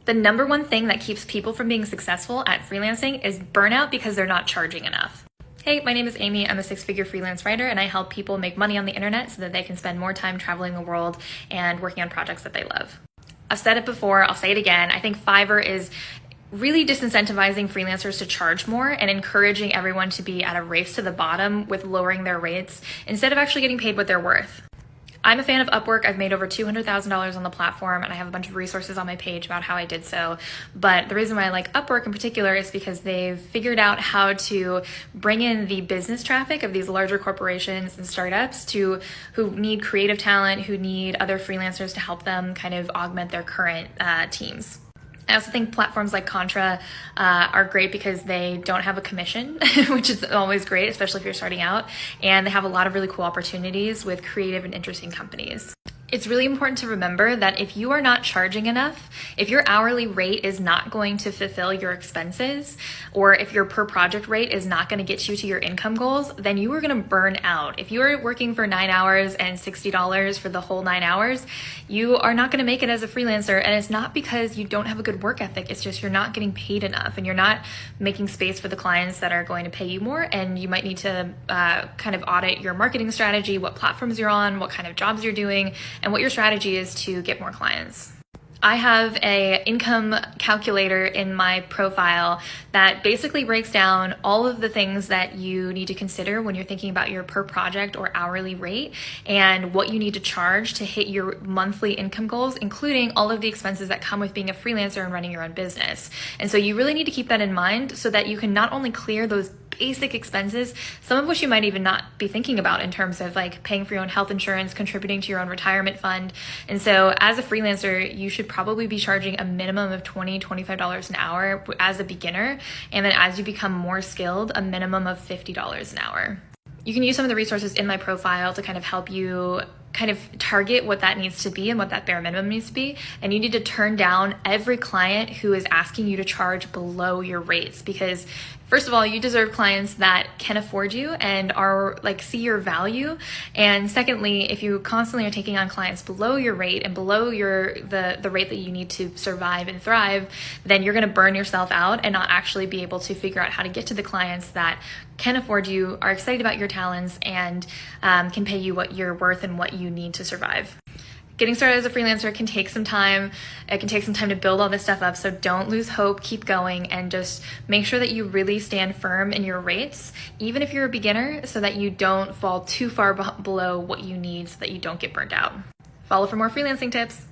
The number one thing that keeps people from being successful at freelancing is burnout because they're not charging enough. Hey, my name is Amy. I'm a six-figure freelance writer, and I help people make money on the internet so that they can spend more time traveling the world and working on projects that they love. I've said it before, I'll say it again. I think Fiverr is really disincentivizing freelancers to charge more and encouraging everyone to be at a race to the bottom with lowering their rates instead of actually getting paid what they're worth. I'm a fan of Upwork. I've made over $200,000 on the platform, and I have a bunch of resources on my page about how I did so. But the reason why I like Upwork in particular is because they've figured out how to bring in the business traffic of these larger corporations and startups who need creative talent, who need other freelancers to help them kind of augment their current teams. I also think platforms like Contra are great because they don't have a commission, which is always great, especially if you're starting out, and they have a lot of really cool opportunities with creative and interesting companies. It's really important to remember that if you are not charging enough, if your hourly rate is not going to fulfill your expenses, or if your per project rate is not going to get you to your income goals, then you are going to burn out. If you are working for 9 hours and $60 for the whole 9 hours, you are not going to make it as a freelancer. And it's not because you don't have a good work ethic. It's just you're not getting paid enough and you're not making space for the clients that are going to pay you more. And you might need to kind of audit your marketing strategy, what platforms you're on, what kind of jobs you're doing, and what your strategy is to get more clients. I have an income calculator in my profile that basically breaks down all of the things that you need to consider when you're thinking about your per project or hourly rate and what you need to charge to hit your monthly income goals, including all of the expenses that come with being a freelancer and running your own business. And so you really need to keep that in mind so that you can not only clear those basic expenses, some of which you might even not be thinking about in terms of like paying for your own health insurance, contributing to your own retirement fund. And so as a freelancer, you should probably be charging a minimum of $20, $25 an hour as a beginner. And then as you become more skilled, a minimum of $50 an hour. You can use some of the resources in my profile to kind of help you kind of target what that needs to be and what that bare minimum needs to be. And you need to turn down every client who is asking you to charge below your rates, because first of all, you deserve clients that can afford you and are like see your value. And secondly, if you constantly are taking on clients below your rate and below the rate that you need to survive and thrive, then you're going to burn yourself out and not actually be able to figure out how to get to the clients that can afford you, are excited about your talents, and can pay you what you're worth and what you need to survive. Getting started as a freelancer can take some time. It can take some time to build all this stuff up. So don't lose hope, keep going, and just make sure that you really stand firm in your rates, even if you're a beginner, so that you don't fall too far below what you need so that you don't get burnt out. Follow for more freelancing tips.